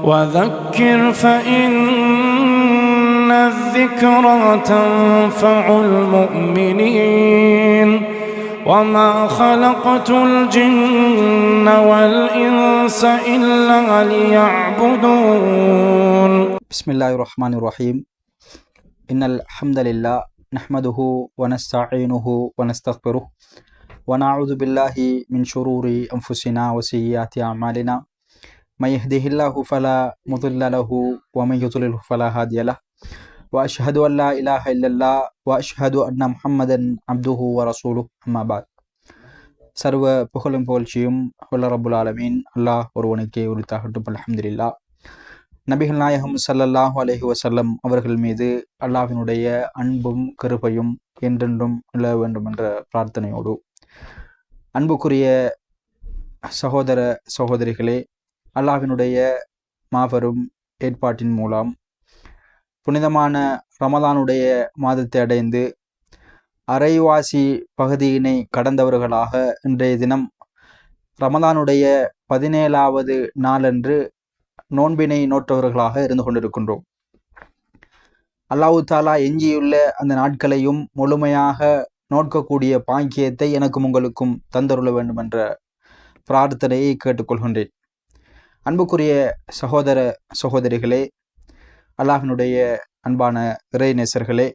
وذكر فإن الذكرى تنفع المؤمنين وما خلقت الجن والإنس إلا ليعبدون. بسم الله الرحمن الرحيم. إن الحمد لله نحمده ونستعينه ونستغفره ونعوذ بالله من شرور أنفسنا وسيئات أعمالنا. من يهده الله فلا مضل له ومن يضلل فلا هادي له وأشهد أن لا إله إلا الله وأشهد أن محمدا عبده ورسوله. أما بعد. சர்வ புகழும் புகழ்ச்சியும் வல்ல ரப்புல் ஆலமீன் அல்லாஹ் ஒருவனுக்கே உரித்தாகட்டும். அல்ஹம்துலில்லாஹ். நபிகள் நாயகம் ஸல்லல்லாஹு அலைஹி வஸல்லம் அவர்கள் மீது அல்லாஹ்வினுடைய அன்பும் கிருபையும் என்றென்றும் நிலவ வேண்டும் என்ற பிரார்த்தனையோடு, அன்புக்குரிய சகோதர சகோதரிகளே, அல்லாஹ்வினுடைய மாபெரும் ஏற்பாட்டின் மூலம் புனிதமான ரமலானுடைய மாதத்தை அடைந்து அரைவாசி பகுதியினை கடந்தவர்களாக இன்றைய தினம் ரமலானுடைய 17வது நாளன்று நோன்பினை நோற்றவர்களாக இருந்து கொண்டிருக்கின்றோம். அல்லாஹு தாலா எஞ்சியுள்ள அந்த நாட்களையும் முழுமையாக நோக்கக்கூடிய பாக்கியத்தை எனக்கும் உங்களுக்கும் தந்தருள வேண்டும் என்ற பிரார்த்தனையை கேட்டுக்கொள்கின்றேன். அன்புக்குரிய சகோதர சகோதரிகளே, அல்லாஹ்வினுடைய அன்பான இறைநேசர்களே,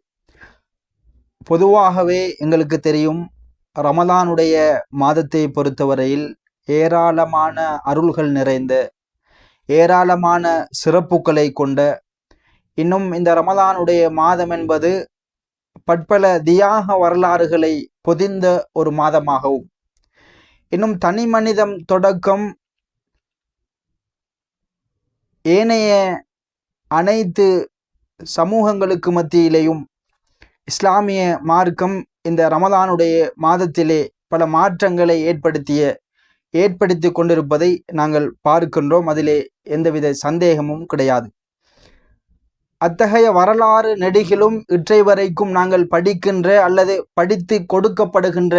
பொதுவாகவே எங்களுக்கு தெரியும், ரமலானுடைய மாதத்தை பொறுத்தவரையில் ஏராளமான அருள்கள் நிறைந்த, ஏராளமான சிறப்புகளை கொண்ட, இன்னும் இந்த ரமலானுடைய மாதம் என்பது பற்பல தியாக வரலாறுகளை பொதிந்த ஒரு மாதமாகவும், இன்னும் தனி மனிதம் தொடக்கம் ஏனைய அனைத்து சமூகங்களுக்கு மத்தியிலேயும் இஸ்லாமிய மார்க்கம் இந்த ரமலானுடைய மாதத்திலே பல மாற்றங்களை ஏற்படுத்தி கொண்டிருப்பதை நாங்கள் பார்க்கின்றோம். அதிலே எந்தவித சந்தேகமும் கிடையாது. அத்தகைய வரலாறு நெடுகிலும் இற்றை வரைக்கும் நாங்கள் படிக்கின்ற அல்லது படித்து கொடுக்கப்படுகின்ற,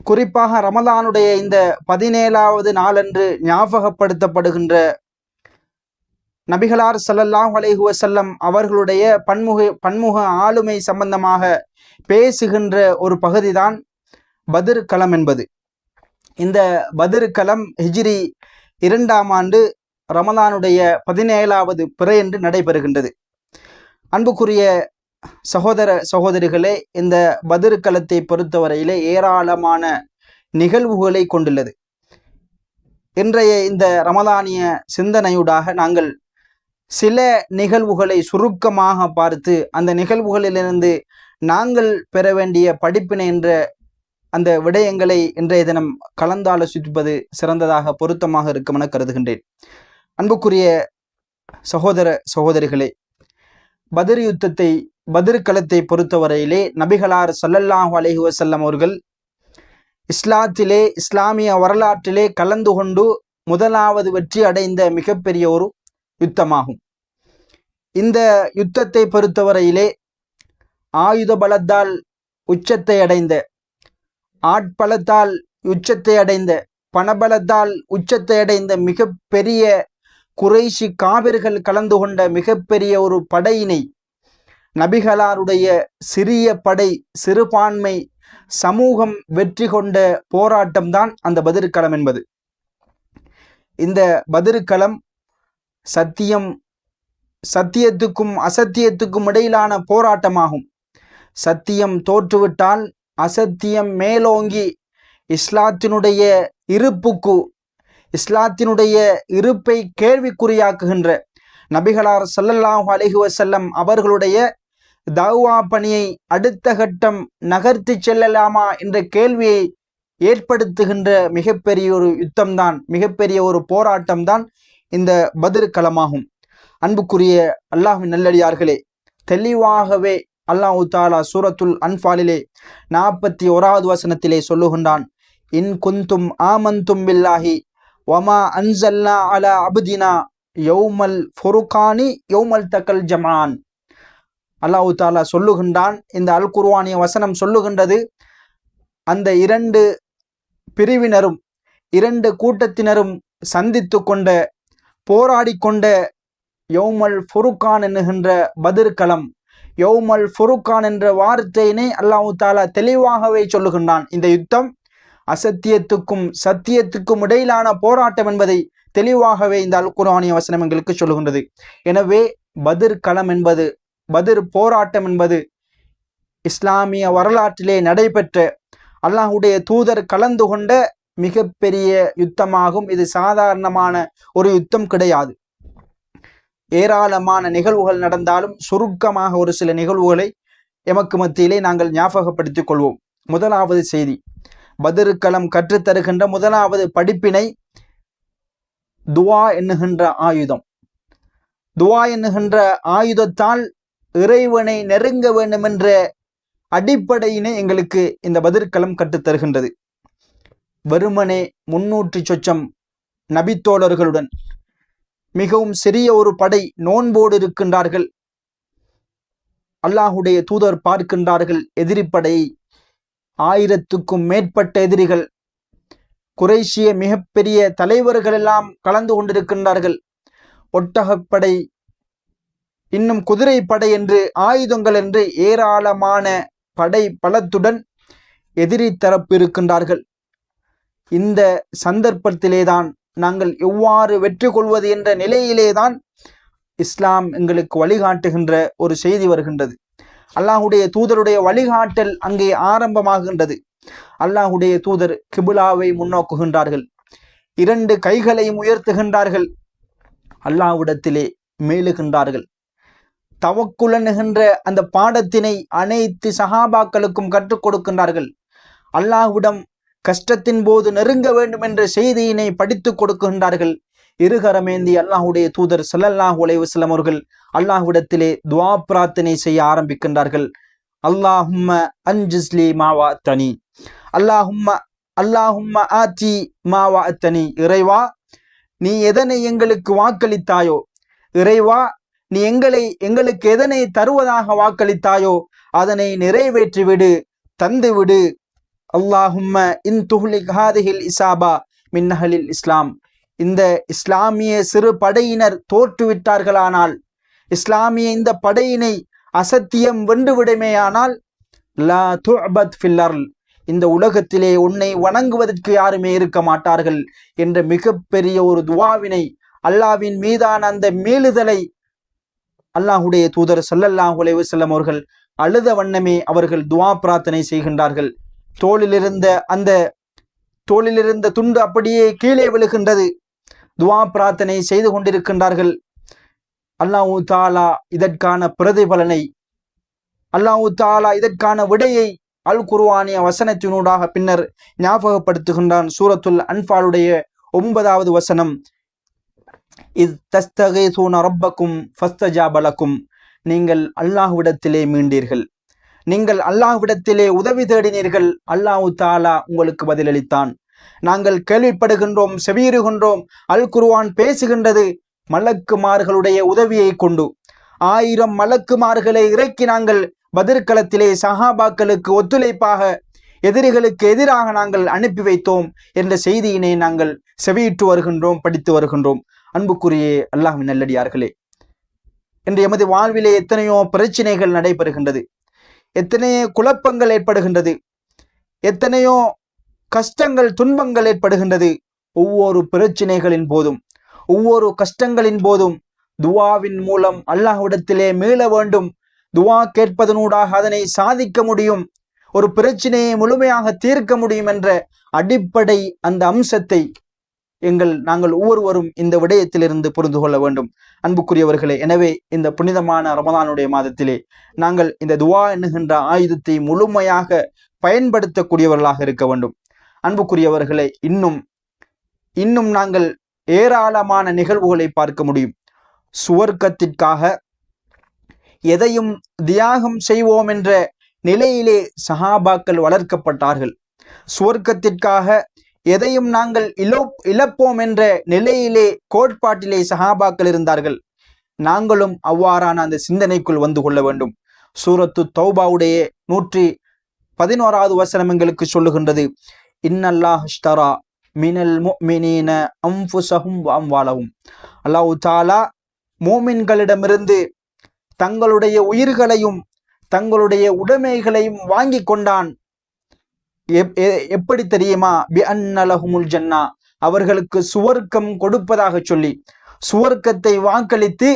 குறிப்பாக ரமலானுடைய இந்த 17வது நாளன்று ஞாபகப்படுத்தப்படுகின்ற நபிகளார் ஸல்லல்லாஹு அலைஹி வஸல்லம் அவர்களுடைய பன்முக ஆளுமை சம்பந்தமாக பேசுகின்ற ஒரு பகுதிதான் பத்ர் களம் என்பது. இந்த பத்ர் களம் ஹிஜ்ரி 2ஆம் ஆண்டு ரமலானுடைய 17வது பிறையன்று நடைபெறுகின்றது. அன்புக்குரிய சகோதர சகோதரிகளே, இந்த பத்ர் களத்தை பொறுத்தவரையிலே ஏராளமான நிகழ்வுகளை கொண்டுள்ளது. இன்றைய இந்த ரமலானிய சிந்தனையூடாக நாங்கள் சில நிகழ்வுகளை சுருக்கமாக பார்த்து, அந்த நிகழ்வுகளிலிருந்து நாங்கள் பெற வேண்டிய படிப்பினை என்ற அந்த விடயங்களை இன்றைய தினம் கலந்தாலோசிப்பது சிறந்ததாக பொருத்தமாக இருக்கும் என கருதுகின்றேன். அன்புக்குரிய சகோதர சகோதரிகளே, பத்ர் யுத்தத்தை, பத்ர் களத்தை பொறுத்தவரையிலே நபிகளார் ஸல்லல்லாஹு அலைஹி வஸல்லம் அவர்கள் இஸ்லாத்திலே, இஸ்லாமிய வரலாற்றிலே கலந்து கொண்டு முதலாவது வெற்றி அடைந்த மிகப்பெரிய ஒரு யுத்தமாகும். இந்த யுத்தத்தை பொறுத்தவரையிலே ஆயுத பலத்தால் உச்சத்தை அடைந்த, ஆட்பலத்தால் உச்சத்தை அடைந்த, பணபலத்தால் உச்சத்தை அடைந்த மிகப்பெரிய குறைஷி காபிர்கள் கலந்து கொண்ட மிகப்பெரிய ஒரு படையினை நபிகளாருடைய சிறிய படை, சிறுபான்மை சமூகம் வெற்றி கொண்ட போராட்டம்தான் அந்த பத்ர் களம் என்பது. இந்த பத்ர் களம் சத்தியத்துக்கும் அசத்தியத்துக்கும் இடையிலான போராட்டமாகும். சத்தியம் தோற்றுவிட்டால் அசத்தியம் மேலோங்கி இஸ்லாத்தினுடைய இருப்பை கேள்விக்குறியாக்குகின்ற நபிகளார் ஸல்லல்லாஹு அலைஹி வஸல்லம் அவர்களுடைய தஅவா பணியை அடுத்த கட்டம் நகர்த்தி செல்லலாமா என்ற கேள்வியை ஏற்படுத்துகின்ற மிகப்பெரிய ஒரு யுத்தம்தான், மிகப்பெரிய ஒரு போராட்டம்தான் இந்த பத்ர் களமாகும். அன்புக்குரிய அல்லாஹ்வின் நல்லடியார்களே, தெளிவாகவே அல்லாஹ் தஆலா சூரத்துல் அன்ஃபாலிலே 41வது வசனத்திலே சொல்லுகின்றான், இன் குந்தும் ஆமன்தும் பில்லாஹி வமா அன்ஸல்னா அலா அப்தினா யௌமல் ஃபுர்கானி யௌமல் தக்கல் ஜமான். அல்லாஹ் தஆலா சொல்லுகின்றான், இந்த அல் குர்ஆனிய வசனம் சொல்லுகின்றது, அந்த இரண்டு பிரிவினரும், இரண்டு கூட்டத்தினரும் சந்தித்து கொண்ட போராடி கொண்ட யௌமல் ஃபுருக்கான் என்கின்ற பத்ர் களம், யௌமல் ஃபுருக்கான் என்ற வார்த்தையினை அல்லாஹ் தஆலா தெளிவாகவே சொல்லுகின்றான். இந்த யுத்தம் அசத்தியத்துக்கும் சத்தியத்துக்கும் இடையிலான போராட்டம் என்பதை தெளிவாகவே இந்த அல் குர்ஆனிய வசனம் எங்களுக்கு சொல்லுகின்றது. எனவே பத்ர் களம் என்பது, பத்ர் போராட்டம் என்பது இஸ்லாமிய வரலாற்றிலே நடைபெற்ற, அல்லாஹ்வுடைய தூதர் கலந்து கொண்ட மிகப்பெரிய யுத்தமாகும். இது சாதாரணமான ஒரு யுத்தம் கிடையாது. ஏராளமான நிகழ்வுகள் நடந்தாலும் சுருக்கமாக ஒரு சில நிகழ்வுகளை எமக்கு மத்தியிலே நாங்கள் ஞாபகப்படுத்திக் கொள்வோம். முதலாவது செய்தி, பத்ர் களம் கற்றுத்தருகின்ற முதலாவது படிப்பினை துவா என்கின்ற ஆயுதம். துவா என்கின்ற ஆயுதத்தால் இறைவனை நெருங்க வேண்டும் என்ற அடிப்படையினை எங்களுக்கு இந்த பத்ர் களம் கற்றுத்தருகின்றது. வெறுமனே 300 சொச்சம் நபித்தோழர்களுடன் மிகவும் சிறிய ஒரு படை நோன்போடு இருக்கின்றார்கள். அல்லாஹுடைய தூதர் பார்க்கின்றார்கள் எதிரிப்படையை. 1000க்கும் மேற்பட்ட எதிரிகள், குறைஷிய மிகப்பெரிய தலைவர்கள் எல்லாம் கலந்து கொண்டிருக்கின்றார்கள். ஒட்டகப்படை, இன்னும் குதிரைப்படை என்று ஆயுதங்கள் என்று ஏராளமான படை பலத்துடன் எதிரி தரப்பு இருக்கின்றார்கள். இந்த சந்தர்ப்பத்திலேதான் நாங்கள் எவ்வாறு வெற்றி கொள்வது என்ற நிலையிலேதான் இஸ்லாம் எங்களுக்கு வழிகாட்டுகின்ற ஒரு செய்தி வருகின்றது. அல்லாஹுடைய தூதருடைய வழிகாட்டல் அங்கே ஆரம்பமாகின்றது. அல்லாஹுடைய தூதர் கிபிலாவை முன்னோக்குகின்றார்கள், 2 கைகளையும் உயர்த்துகின்றார்கள், அல்லாஹ்விடத்திலே மேலுகின்றார்கள். தவக்குல் என்கின்ற அந்த பாடத்தினை அனைத்து சஹாபாக்களுக்கும் கற்றுக் கொடுக்கின்றார்கள். அல்லாஹ்விடம் கஷ்டத்தின் போது நெருங்க வேண்டும் என்ற செய்தியினை படித்து கொடுக்கின்றார்கள். இருகரமேந்தி அல்லாஹுடைய தூதர் ஸல்லல்லாஹு அலைஹி வஸல்லம் அவர்கள் அல்லாஹ்விடத்திலே துஆ பிரார்த்தனை செய்ய ஆரம்பிக்கின்றார்கள். அல்லாஹும்ம அன்ஜிஸ்லி மா வஅத்தனி, அல்லாஹும்ம ஆதி மா வஅத்தனி. இறைவா, நீ எதனை எங்களுக்கு வாக்களித்தாயோ, இறைவா நீ எங்களுக்கு எதனை தருவதாக வாக்களித்தாயோ அதனை நிறைவேற்றிவிடு, தந்துவிடு. அல்லாஹும்ம இன் துஹ்லிக் ஹாதிஹில் இசாபா மின் அஹ்லில் இஸ்லாம். இந்த இஸ்லாமிய சிறு படையினர் தோற்றுவிட்டார்களானால், இஸ்லாமிய இந்த படையினை அசத்தியம் வென்றுவிடுமேயானால், லா துஅபத் ஃபில் அர்ல், இந்த உலகத்திலே உன்னை வணங்குவதற்கு யாருமே இருக்க மாட்டார்கள் என்ற மிகப்பெரிய ஒரு துவாவினை, அல்லாஹ்வின் மீதான அந்த மீளுதலை அல்லாஹுடைய தூதர் ஸல்லல்லாஹு அலைஹி வஸல்லம் அவர்கள் அழுத வண்ணமே அவர்கள் துஆ பிரார்த்தனை செய்கின்றார்கள். தோளிலிருந்த துண்டு அப்படியே கீழே விழுகின்றது. துஆ பிரார்த்தனை செய்து கொண்டிருக்கின்றார்கள். அல்லாஹ் தஆலா இதற்கான பிரதிபலனை, அல்லாஹ் தஆலா இதற்கான விடையை அல் குர்ஆனிய வசனத்தினூடாக பின்னர் ஞாபகப்படுத்துகின்றான். சூரத்துல் அன்ஃபாலுடைய 9வது வசனம், இஸ் தஸ்தகீஸூன ரப்பக்கும் ஃபஸ்தஜாப லக்கும். நீங்கள் அல்லாஹ்விடத்திலே மீண்டீர்கள், நீங்கள் அல்லாஹ்விடத்திலே உதவி தேடினீர்கள், அல்லாஹ் தஆலா உங்களுக்கு பதிலளித்தான். நாங்கள் கேள்விப்படுகின்றோம், செவியுறுகின்றோம், அல் குர்ஆன் பேசுகின்றது மலக்குமார்களுடைய உதவியை கொண்டு. 1000 மலக்குமார்களை இறக்கி நாங்கள் பத்ர் களத்திலே சஹாபாக்களுக்கு ஒத்துழைப்பாக எதிரிகளுக்கு எதிராக நாங்கள் அனுப்பி வைத்தோம் என்ற செய்தியினை நாங்கள் செவியிட்டு வருகின்றோம், படித்து வருகின்றோம். அன்புக்குரிய அல்லாஹ்வின் நல்லடியார்களே, இன்று எமது வாழ்விலே எத்தனையோ பிரச்சனைகள் நடைபெறுகின்றது, எத்தனையோ குழப்பங்கள் ஏற்படுகின்றது, எத்தனையோ கஷ்டங்கள் துன்பங்கள் ஏற்படுகின்றது. ஒவ்வொரு பிரச்சனைகளின் போதும், ஒவ்வொரு கஷ்டங்களின் போதும் துவாவின் மூலம் அல்லாஹ்விடத்திலே மீள வேண்டும். துவா கேட்பதனூடாக அதனை சாதிக்க முடியும், ஒரு பிரச்சனையை முழுமையாக தீர்க்க முடியும் என்ற அடிப்படை அந்த அம்சத்தை நாங்கள் ஒவ்வொருவரும் இந்த விடயத்திலிருந்து புரிந்து கொள்ள வேண்டும். அன்புக்குரியவர்களே, எனவே இந்த புனிதமான ரமதானுடைய மாதத்திலே நாங்கள் இந்த துவா என்கின்ற ஆயுதத்தை முழுமையாக பயன்படுத்தக்கூடியவர்களாக இருக்க வேண்டும். அன்புக்குரியவர்களே, இன்னும் நாங்கள் ஏராளமான நிகழ்வுகளை பார்க்க முடியும். சுவர்க்கத்திற்காக எதையும் தியாகம் செய்வோம் என்ற நிலையிலே சஹாபாக்கள் வளர்க்கப்பட்டார்கள். சுவர்க்கத்திற்காக எதையும் நாங்கள் இழப்போம் என்ற நிலையிலே, கோட்பாட்டிலே சஹாபாக்கள் இருந்தார்கள். நாங்களும் அவ்வாறான அந்த சிந்தனைக்குள் வந்து கொள்ள வேண்டும். சூரத்து தௌபாவுடைய 111வது வசனம் எங்களுக்கு சொல்லுகின்றது, இன்னல்லாஹ் அஷ்தரா மினல் முஃமினீன அன்ஃபுஸஹும் வ அம்வாலஹும். அல்லாஹ் தஆலா மூமின்களிடமிருந்து தங்களுடைய உயிர்களையும் தங்களுடைய உடைமைகளையும் வாங்கி கொண்டான். எப்படி தெரியுமா? பி அன்ன லஹுமுல் ஜன்னா, அவர்களுக்கு சுவர்க்கம் கொடுப்பதாக சொல்லி சுவர்க்கத்தை வாக்களித்து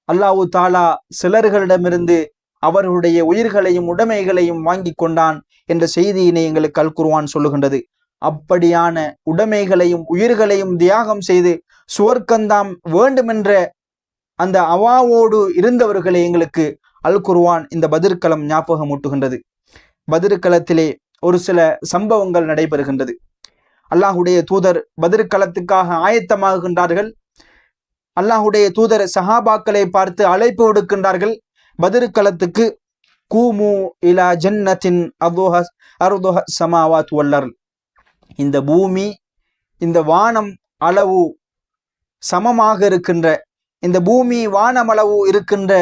அல்லாஹ் தஆலா சிலர்களிடமிருந்து அவர்களுடைய உயிர்களையும் உடைமைகளையும் வாங்கி கொண்டான் என்ற செய்தியினை எங்களுக்கு அல் குர்ஆன் சொல்லுகின்றது. அப்படியான உடைமைகளையும் உயிர்களையும் தியாகம் செய்து சுவர்க்கந்தாம் வேண்டுமென்ற அந்த அவாவோடு இருந்தவர்களை எங்களுக்கு அல் குர்ஆன் இந்த பத்ர் ஞாபகம் ஊட்டுகின்றது. பத்ர் களத்திலே ஒரு சில சம்பவங்கள் நடைபெறுகின்றது. அல்லாஹுடைய தூதர் பத்ர் களத்துக்காக ஆயத்தமாகின்றார்கள். அல்லாஹுடைய தூதர் சஹாபாக்களை பார்த்து அழைப்பு விடுக்கின்றார்கள். பத்ர் களத்துக்கு கூமு இலா ஜன்னத்தின் அர்துஹ ஸமாவாத் வல் அர்த், இந்த பூமி இந்த வானம் அளவு சமமாக இருக்கின்ற, இந்த பூமி வானமளவு இருக்கின்ற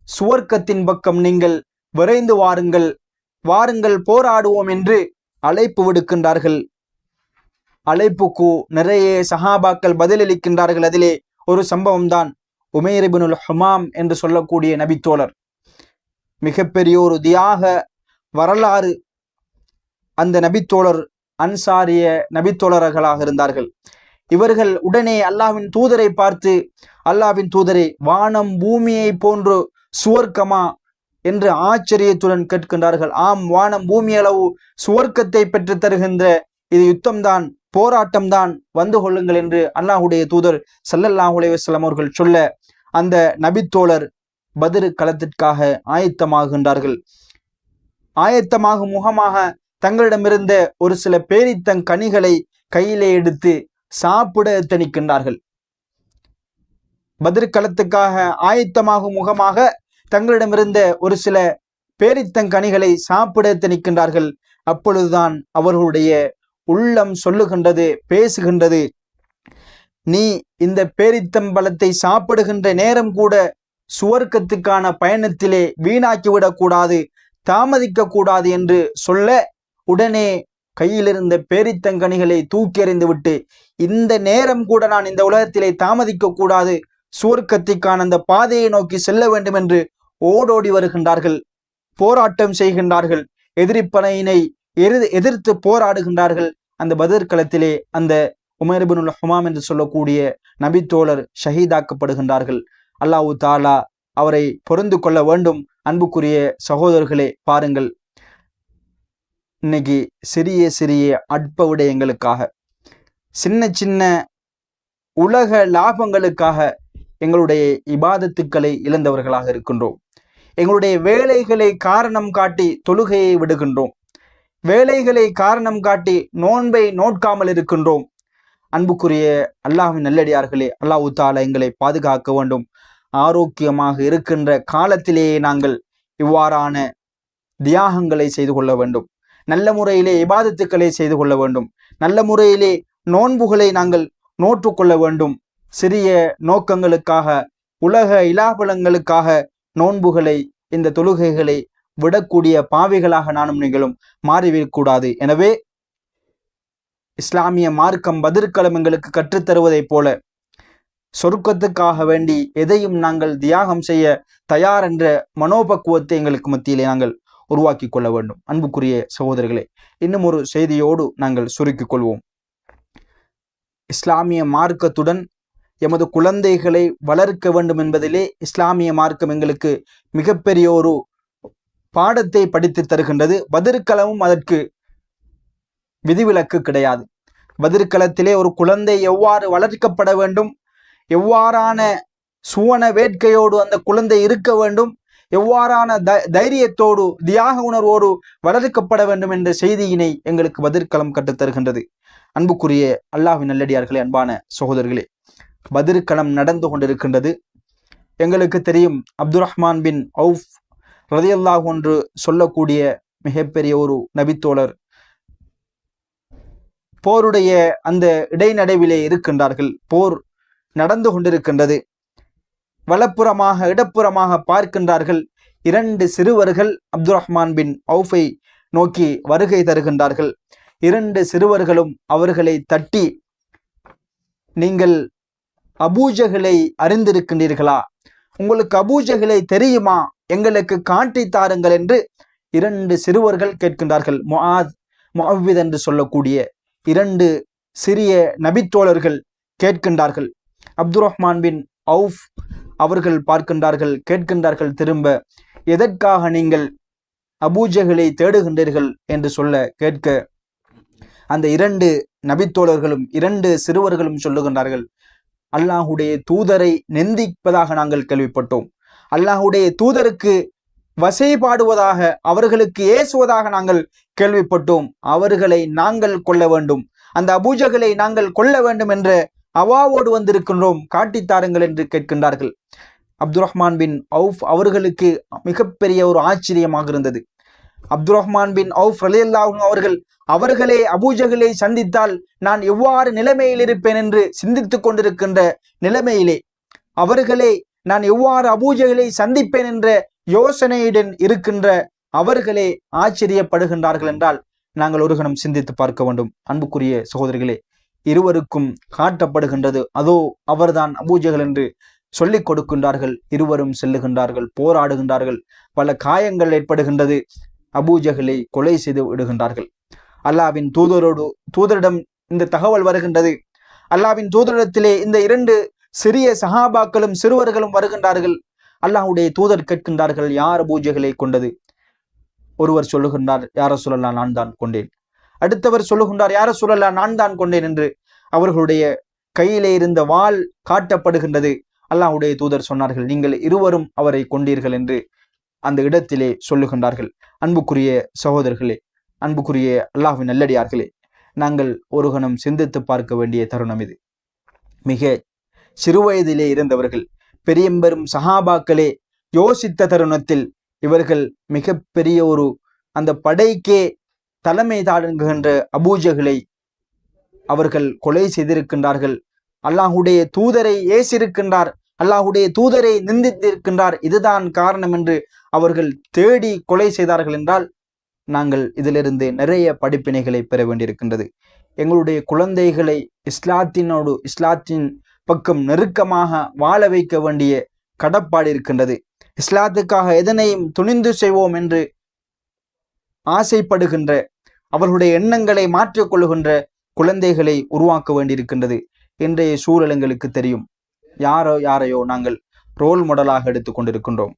சுவர்க்கத்தின் பக்கம் நீங்கள் விரைந்து வாருங்கள், வாருங்கள் போராடுவோம் என்று அழைப்பு விடுக்கின்றார்கள். அழைப்புக்கு நிறைய சஹாபாக்கள் பதிலளிக்கின்றார்கள். அதிலே ஒரு சம்பவம் தான் உமைர் இப்னுல் ஹுமாம் என்று சொல்லக்கூடிய நபித்தோழர். மிகப்பெரிய ஒரு தியாக வரலாறு. அந்த நபித்தோழர் அன்சாரிய நபித்தோழர்களாக இருந்தார்கள். இவர்கள் உடனே அல்லாஹ்வின் தூதரை பார்த்து, அல்லாஹ்வின் தூதரை, வானம் பூமியை போன்று சுவர்க்கமா என்று ஆச்சரியத்துடன் கேட்கின்றார்கள். ஆம், வானம் பூமி அளவு சுவர்க்கத்தை பெற்று தருகின்ற இது யுத்தம்தான், போராட்டம்தான், வந்து கொள்ளுங்கள் என்று அல்லாஹுடைய தூதர் ஸல்லல்லாஹு அலைஹி வஸல்லம் அவர்கள் சொல்ல அந்த நபித்தோழர் பத்ர் களத்திற்காக ஆயத்தமாகின்றார்கள். ஆயத்தமாகும் முகமாக தங்களிடமிருந்த ஒரு சில பேரித்தங்கனிகளை கையிலே எடுத்து சாப்பிட எத்தனிக்கின்றார்கள். பத்ர் களத்துக்காக ஆயத்தமாகும் முகமாக தங்களிடமிருந்த ஒரு சில பேரித்தங்கனிகளை சாப்பிட எத்தனிக்கின்றார்கள். அப்பொழுதுதான் அவர்களுடைய உள்ளம் சொல்லுகின்றது, பேசுகின்றது, நீ இந்த பேரித்தம்பழத்தை சாப்பிடுகின்ற நேரம் கூட சுவர்க்கத்துக்கான பயணத்திலே வீணாக்கிவிடக் கூடாது, தாமதிக்க கூடாது என்று சொல்ல, உடனே கையிலிருந்த பேரித்தங்கனிகளை தூக்கி எறிந்து விட்டு, இந்த நேரம் கூட நான் இந்த உலகத்திலே தாமதிக்க கூடாது, சுவர்க்கத்திற்கான அந்த பாதையை நோக்கி செல்ல வேண்டும் என்று ஓடோடி வருகின்றார்கள். போராட்டம் செய்கின்றார்கள். எதிரிப்படையினை எதிர்த்து போராடுகின்றார்கள். அந்த பத்ர் களத்திலே அந்த உமைர் இப்னுல் ஹுமாம் என்று சொல்லக்கூடிய நபித்தோழர் ஷஹீதாக்கப்படுகின்றார்கள். அல்லாஹ் தஆலா அவரை பொருந்து கொள்ள வேண்டும். அன்புக்குரிய சகோதரர்களே, பாருங்கள், இன்னைக்கு சிறிய சிறிய அற்ப விடயங்களுக்காக, சின்ன சின்ன உலக லாபங்களுக்காக எங்களுடைய இபாதத்துக்களை இழந்தவர்களாக இருக்கின்றோம். எங்களுடைய வேலைகளை காரணம் காட்டி தொழுகையை விடுகின்றோம். வேலைகளை காரணம் காட்டி நோன்பை நோட்காமல் இருக்கின்றோம். அன்புக்குரிய அல்லாஹ்வின் நல்லடியார்களே, அல்லாஹ் தஆலா எங்களை பாதுகாக்க வேண்டும். ஆரோக்கியமாக இருக்கின்ற காலத்திலேயே நாங்கள் இவ்வாறான தியாகங்களை செய்து கொள்ள வேண்டும். நல்ல முறையிலே இபாதத்துக்களை செய்து கொள்ள வேண்டும். நல்ல முறையிலே நோன்புகளை நாங்கள் நோற்றுக்கொள்ள வேண்டும். சிறிய நோக்கங்களுக்காக, உலக இலாபலங்களுக்காக நோன்புகளை, இந்த தொழுகைகளை விடக்கூடிய பாவிகளாக நானும் நீங்களும் மாறிவிடக்கூடாது. எனவே இஸ்லாமிய மார்க்கம் பத்ர் களம் எங்களுக்கு கற்றுத்தருவதைப் போல சொர்க்கத்துக்காக வேண்டி எதையும் நாங்கள் தியாகம் செய்ய தயார் என்ற மனோபக்குவத்தை எங்களுக்கு மத்தியிலே நாங்கள் உருவாக்கி கொள்ள வேண்டும். அன்புக்குரிய சகோதரர்களே, இன்னும் ஒரு செய்தியோடு நாங்கள் சுருக்கிக் கொள்வோம். இஸ்லாமிய மார்க்கத்துடன் எமது குழந்தைகளை வளர்க்க வேண்டும் என்பதிலே இஸ்லாமிய மார்க்கம் எங்களுக்கு மிகப்பெரிய ஒரு பாடத்தை படித்து தருகின்றது. பத்ர் களமும் அதற்கு விதிவிலக்கு கிடையாது. பத்ர் களத்திலே ஒரு குழந்தை எவ்வாறு வளர்க்கப்பட வேண்டும், எவ்வாறான சுவன வேட்கையோடு அந்த குழந்தை இருக்க வேண்டும், எவ்வாறான தைரியத்தோடு தியாக உணர்வோடு வளர்க்கப்பட வேண்டும் என்ற செய்தியினை எங்களுக்கு பத்ர் களம் கற்றுத்தருகின்றது. அன்புக்குரிய அல்லாஹ்வின் நல்லடியார்களே, அன்பான சகோதரர்களே, பத்ர் களம் நடந்து கொண்டிருக்கின்றது. எங்களுக்கு தெரியும், அப்துர் ரஹ்மான் பின் அவுஃப் ரலியல்லாஹு அன்ஹு சொல்லக்கூடிய மிகப்பெரிய ஒரு நபித்தோழர் போருடைய அந்த இடைநடைவிலே இருக்கின்றார்கள். போர் நடந்து கொண்டிருக்கின்றது. வலப்புறமாக இடப்புறமாக பார்க்கின்றார்கள். 2 சிறுவர்கள் அப்துர் ரஹ்மான் பின் அவுஃபை நோக்கி வருகை தருகின்றார்கள். 2 சிறுவர்களும் அவர்களை தட்டி, நீங்கள் அபூஜஹலை அறிந்திருக்கின்றீர்களா? உங்களுக்கு அபூஜஹலை தெரியுமா? எங்களுக்கு காட்டி தாருங்கள் என்று 2 சிறுவர்கள் கேட்கின்றார்கள். முஆத், முஅவ்வித் என்று சொல்லக்கூடிய 2 சிறிய நபித்தோழர்கள் கேட்கின்றார்கள். அப்துர் ரஹ்மான் பின் அவுஃப் அவர்கள் பார்க்கின்றார்கள், கேட்கின்றார்கள் திரும்ப, எதற்காக நீங்கள் அபூஜஹலை தேடுகின்றீர்கள் என்று சொல்ல கேட்க அந்த 2 நபித்தோழர்களும் 2 சிறுவர்களும் சொல்லுகின்றார்கள், அல்லாஹுடைய தூதரை நிந்திப்பதாக நாங்கள் கேள்விப்பட்டோம். அல்லாஹுடைய தூதருக்கு வசைபாடுவதாக, அவர்களுக்கு ஏசுவதாக நாங்கள் கேள்விப்பட்டோம். அவர்களை நாங்கள் கொல்ல வேண்டும், அந்த அபூஜஹலை நாங்கள் கொல்ல வேண்டும் என்ற அவாவோடு வந்திருக்கின்றோம், காட்டித்தாருங்கள் என்று கேட்கின்றார்கள். அப்துர் ரஹ்மான் பின் அவுஃப் அவர்களுக்கு மிகப்பெரிய ஒரு ஆச்சரியமாக இருந்தது. அப்துர் ரஹ்மான் பின் அவுஃப் ரலியல்லாஹு அன்ஹு அவர்களே அபூஜஹலை சந்தித்தால் நான் எவ்வாறு நிலைமையில் இருப்பேன் என்று சிந்தித்துக் கொண்டிருக்கின்ற நிலைமையிலே, அவர்களே நான் எவ்வாறு அபூஜஹலை சந்திப்பேன் என்ற யோசனையுடன் இருக்கின்ற அவர்களே ஆச்சரியப்படுகின்றார்கள் என்றால் நாங்கள் ஒரு கணம் சிந்தித்து பார்க்க வேண்டும். அன்புக்குரிய சகோதரிகளே, இருவருக்கும் காட்டப்படுகின்றது, அதோ அவர்தான் அபூஜஹல் என்று சொல்லிக் கொடுக்கின்றார்கள். இருவரும் செல்லுகின்றார்கள், போராடுகின்றார்கள், பல காயங்கள் ஏற்படுகின்றது, அபூஜஹலை கொலை செய்து விடுகின்றார்கள். அல்லாஹ்வின் தூதரிடம் இந்த தகவல் வருகின்றது. அல்லாஹ்வின் தூதரிடத்திலே இந்த 2 சிறிய சஹாபாக்களும் சிறுவர்களும் வருகின்றார்கள். அல்லாஹ்வுடைய தூதர் கேட்கின்றார்கள், யார் அபூஜஹலை கொண்டது? ஒருவர் சொல்லுகின்றார், யா ரசூலல்லாஹ், நான் தான் கொண்டேன். அடுத்தவர் சொல்லுகின்றார், யா ரசூலல்லாஹ், நான் தான் கொண்டேன் என்று அவர்களுடைய கையிலே இருந்த வாள் காட்டப்படுகின்றது. அல்லாஹ்வுடைய தூதர் சொன்னார்கள், நீங்கள் இருவரும் அவரை கொண்டீர்கள் என்று அந்த இடத்திலே சொல்லுகின்றார்கள். அன்புக்குரிய சகோதரர்களே, அன்புக்குரிய அல்லாஹ்வின் நல்லடியார்களே, நாங்கள் ஒரு கணம் சிந்தித்து பார்க்க வேண்டிய தருணம் இது. மிக சிறுவயதிலே இருந்தவர்கள், பெரும் சஹாபாக்களே யோசித்த தருணத்தில் இவர்கள் மிகப்பெரிய ஒரு அந்த படைக்கே தலைமை தாங்குகின்ற அபூஜஹலை அவர்கள் கொலை செய்திருக்கின்றார்கள். அல்லாஹுடைய தூதரை ஏசிருக்கின்றார், அல்லாஹுடைய தூதரை நிந்தித்திருக்கின்றார், இதுதான் காரணம் என்று அவர்கள் தேடி கொலை செய்தார்கள் என்றால் நாங்கள் இதிலிருந்து நிறைய படிப்பினைகளை பெற வேண்டியிருக்கின்றது. எங்களுடைய குழந்தைகளை இஸ்லாத்தின் பக்கம் நெருக்கமாக வாழ வைக்க வேண்டிய கடப்பாடு இருக்கின்றது. இஸ்லாத்துக்காக எதனையும் துணிந்து செய்வோம் என்று ஆசைப்படுகின்ற, அவர்களுடைய எண்ணங்களை மாற்றிக்கொள்ளுகின்ற குழந்தைகளை உருவாக்க வேண்டியிருக்கின்றது. இன்றைய சூழல் எங்களுக்கு தெரியும். யாரையோ நாங்கள் ரோல் மாடலாக எடுத்து கொண்டிருக்கின்றோம்.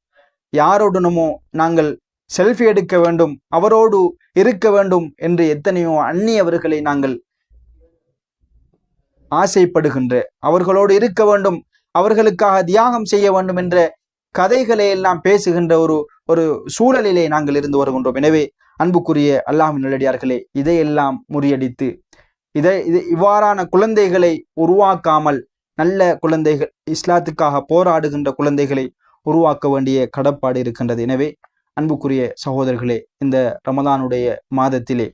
யாரோடனுமோ நாங்கள் செல்ஃபி எடுக்க வேண்டும், அவரோடு இருக்க வேண்டும் என்று எத்தனையோ அந்நியவர்களை நாங்கள் ஆசைப்படுகின்ற, அவர்களோடு இருக்க வேண்டும், அவர்களுக்காக தியாகம் செய்ய வேண்டும் என்ற கதைகளை எல்லாம் பேசுகின்ற ஒரு சூழலிலே நாங்கள் இருந்து வருகின்றோம். எனவே அன்புக்குரிய அல்லாஹ்வின் நல்லடியார்களே, இதையெல்லாம் முறியடித்து இவ்வாறான குழந்தைகளை உருவாக்காமல் நல்ல குழந்தைகள், இஸ்லாத்துக்காக போராடுகின்ற குழந்தைகளை உருவாக்க வேண்டிய கடப்பாடு இருக்கின்றது. எனவே அன்புக்குரிய சகோதரர்களே, இந்த ரமதானுடைய மாதத்திலே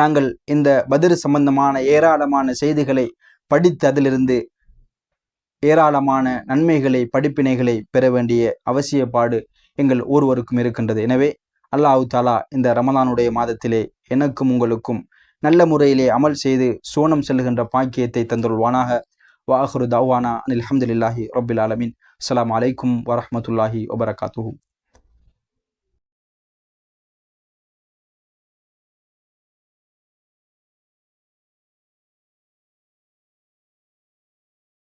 நாங்கள் இந்த பத்ர் சம்பந்தமான ஏராளமான செய்திகளை படித்து அதிலிருந்து ஏராளமான நன்மைகளை, படிப்பினைகளை பெற வேண்டிய அவசியப்பாடு எங்கள் ஒருவருக்கும் இருக்கின்றது. எனவே அல்லாஹ் தஆலா இந்த ரமதானுடைய மாதத்திலே எனக்கும் உங்களுக்கும் நல்ல முறையிலே அமல் செய்து சோனம் செல்லுகின்ற பாக்கியத்தை தந்துள்வானாக. வாஹிரு தஅவானா அல்ஹம்துலில்லாஹி ரப்பில் ஆலமீன். அஸ்ஸலாமு அலைக்கும் வரஹ்மத்துல்லாஹி வபரகாத்துஹு.